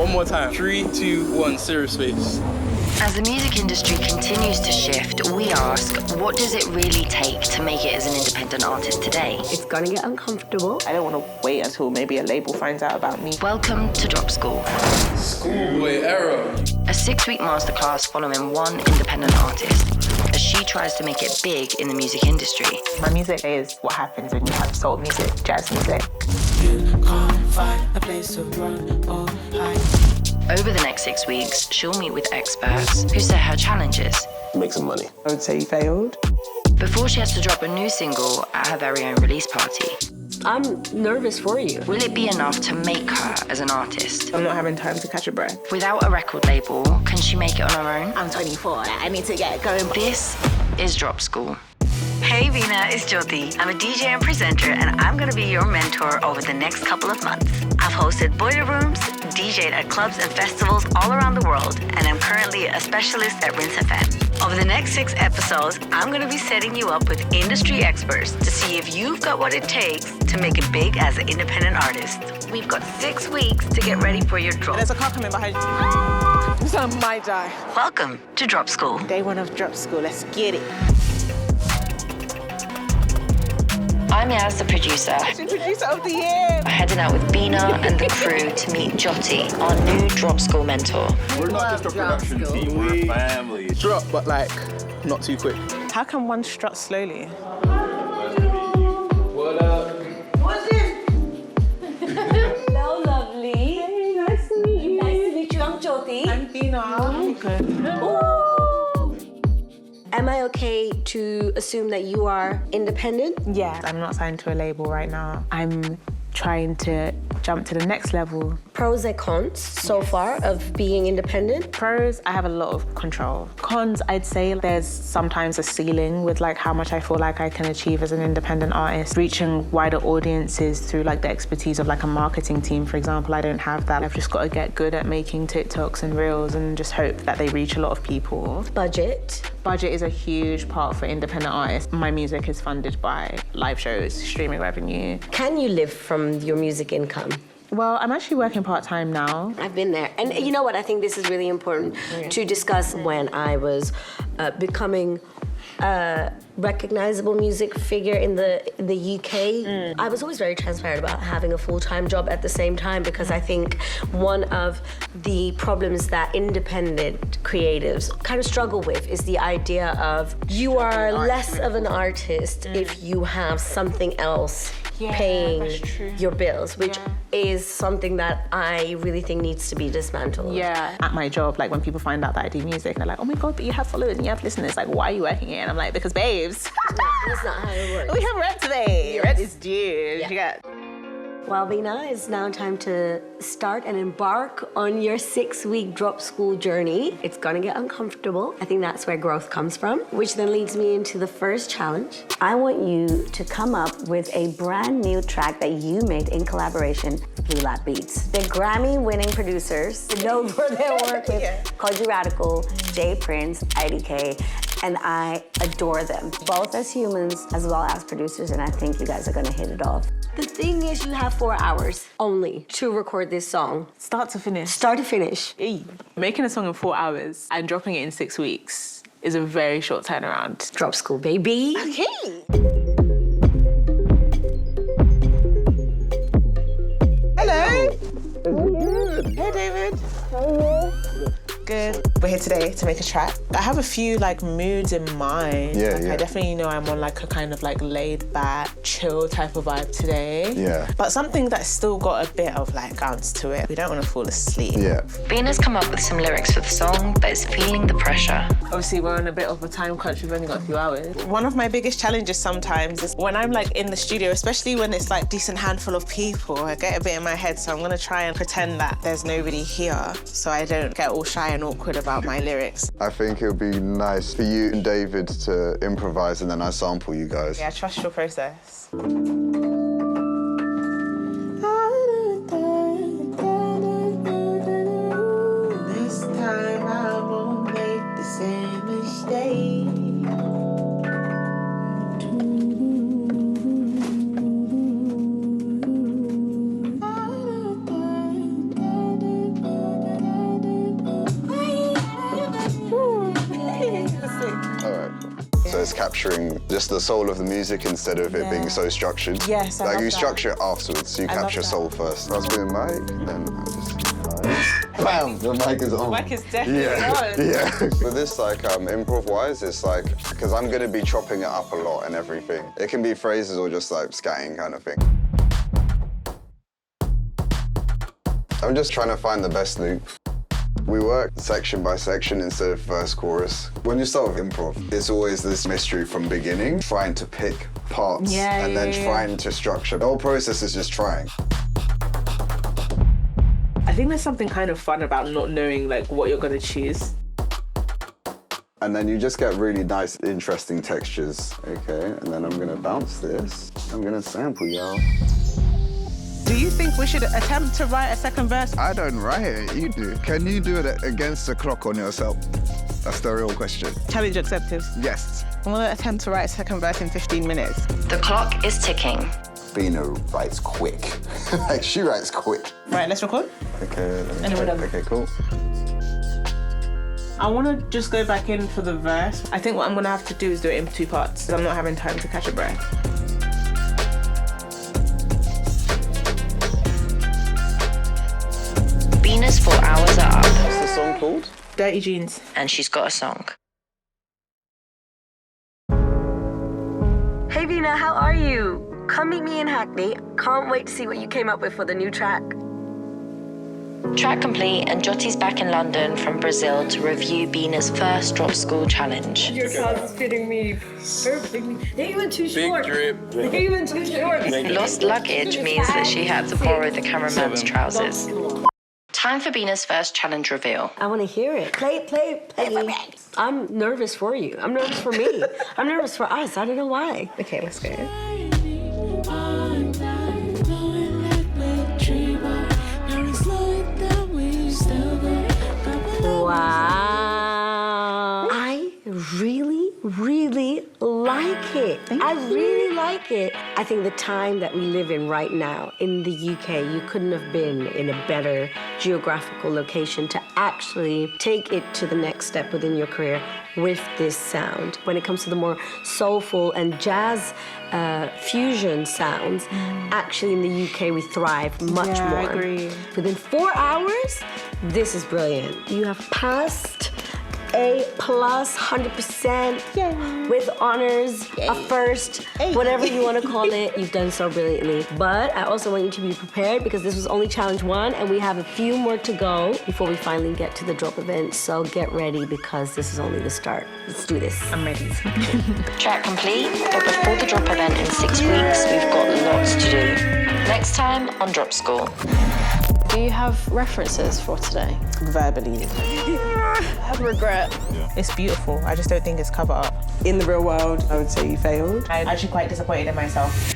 One more time. 3, 2, 1, serious face. As the music industry continues to shift, we ask, what does it really take to make it as an independent artist today? It's gonna get uncomfortable. I don't want to wait until maybe a label finds out about me. Welcome to Drop School. Schoolboy era. A 6-week masterclass following one independent artist as she tries to make it big in the music industry. My music is what happens when you have soul music, jazz music. You can't find a place to run or hide. Over the next 6 weeks, she'll meet with experts who set her challenges. Make some money. I would say you failed. Before she has to drop a new single at her very own release party. I'm nervous for you. Will it be enough to make her as an artist? I'm not having time to catch a breath. Without a record label, can she make it on her own? I'm 24, I need to get going. This is Drop School. Hey BINA, it's Jyoty. I'm a DJ and presenter, and I'm gonna be your mentor over the next couple of months. I've hosted boiler rooms, DJed at clubs and festivals all around the world, and I'm currently a specialist at Rinse FM. Over the next 6 episodes, I'm gonna be setting you up with industry experts to see if you've got what it takes to make it big as an independent artist. We've got 6 weeks to get ready for your drop. There's a car coming behind you. This one might die. Welcome to Drop School. Day 1 of Drop School, let's get it. I'm Yaz, the producer. Producer of the year. Heading out with BINA and the crew to meet Jyoty, our new Drop School mentor. We're not just a production team, we're family. Drop, but like, not too quick. How can one strut slowly? What up? What's this? Hello, lovely. Hey, nice to meet you. Nice to meet you. I'm Jyoty. I'm BINA. Good. Ooh. Am I okay to assume that you are independent? Yeah, I'm not signed to a label right now. I'm trying to jump to the next level. Pros and cons so far of being independent? Pros, I have a lot of control. Cons, I'd say there's sometimes a ceiling with like how much I feel like I can achieve as an independent artist. Reaching wider audiences through like the expertise of like a marketing team, for example, I don't have that. I've just got to get good at making TikToks and Reels and just hope that they reach a lot of people. Budget? Budget is a huge part for independent artists. My music is funded by live shows, streaming revenue. Can you live from your music income? Well, I'm actually working part-time now. I've been there. And you know what? I think this is really important to discuss. When I was becoming a recognizable music figure in the UK, I was always very transparent about having a full-time job at the same time, because I think one of the problems that independent creatives kind of struggle with is the idea of you are less of an artist if you have something else paying your bills, which is something that I really think needs to be dismantled. Yeah. At my job, like when people find out that I do music, they're like, oh my God, but you have followers and you have listeners. Like, why are you working here? And I'm like, because babes. That's not how it works. We have rent today. Yes. Rent is due. Yeah. Well, BINA, it's now time to start and embark on your 6-week Drop School journey. It's gonna get uncomfortable. I think that's where growth comes from, which then leads me into the first challenge. I want you to come up with a brand new track that you made in collaboration with Blue Lab Beats. They're Grammy-winning producers, known for their work with Koji Radical, Jay Prince, IDK, and I adore them, both as humans as well as producers, and I think you guys are gonna hit it off. The thing is, you have 4 hours only to record this song. Start to finish. Start to finish. Hey. Making a song in 4 hours and dropping it in 6 weeks is a very short turnaround. Drop School, baby. Okay. Hello. Hey, David. Hello. Good. We're here today to make a track. I have a few like moods in mind. I definitely know I'm on like a kind of like laid back, chill type of vibe today. Yeah. But something that's still got a bit of like bounce to it. We don't want to fall asleep. Yeah. BINA's come up with some lyrics for the song that is feeling the pressure. Obviously, we're on a bit of a time crunch. We've only got a few hours. One of my biggest challenges sometimes is when I'm like in the studio, especially when it's like decent handful of people, I get a bit in my head. So I'm gonna try and pretend that there's nobody here so I don't get all shy and awkward about my lyrics. I think it would be nice for you and David to improvise and then I sample you guys. Yeah, trust your process. This time I won't make the same mistake. just capturing just the soul of the music instead of it being so structured. Yes, I like love you that. structure it afterwards, so you capture soul first. That's being mic, then I just bam, the mic is on. The mic is definitely on. Yeah. For this, like improv-wise, it's like because I'm gonna be chopping it up a lot and everything. It can be phrases or just like scatting kind of thing. I'm just trying to find the best loop. We work section by section instead of verse chorus. When you start with improv, it's always this mystery from beginning, trying to pick parts and then trying to structure. The whole process is just trying. I think there's something kind of fun about not knowing like what you're gonna choose. And then you just get really nice, interesting textures. Okay, and then I'm gonna bounce this. I'm gonna sample y'all. Do you think we should attempt to write a second verse? I don't write it, you do. Can you do it against the clock on yourself? That's the real question. Challenge accepted. Yes. I'm gonna attempt to write a second verse in 15 minutes. The clock is ticking. BINA writes quick. Like, she writes quick. Right, let's record. Okay, And we're done. okay, cool. I want to just go back in for the verse. I think what I'm gonna have to do is do it in 2 parts, because I'm not having time to catch a breath. BINA's 4 hours are up. What's the song called? Dirty Jeans. And she's got a song. Hey BINA, how are you? Come meet me in Hackney. Can't wait to see what you came up with for the new track. Track complete, and Jyoty's back in London from Brazil to review BINA's first Drop School Challenge. Your clothes is fitting me perfectly. They're even too Big short. drip. They're even too short. Lost luggage means that she had to borrow the cameraman's trousers. Time for BINA's first challenge reveal. I want to hear it. Play for me. I'm nervous for you. I'm nervous for me. I'm nervous for us. I don't know why. Okay, let's go. Wow. I really like it. I really like it. I think the time that we live in right now in the UK, you couldn't have been in a better geographical location to actually take it to the next step within your career with this sound. When it comes to the more soulful and jazz fusion sounds, actually in the UK we thrive much more. I agree. Within 4 hours, this is brilliant. You have passed A+, 100%, with honors, a first, whatever you want to call it. You've done so brilliantly. But I also want you to be prepared because this was only challenge 1 and we have a few more to go before we finally get to the drop event. So get ready because this is only the start. Let's do this. I'm ready. Track complete, but before the drop event in 6 weeks, we've got lots to do. Next time on Drop School. Do you have references for today? Verbally. I have regret. It's beautiful. I just don't think it's cover up. In the real world, I would say you failed. I'm actually quite disappointed in myself.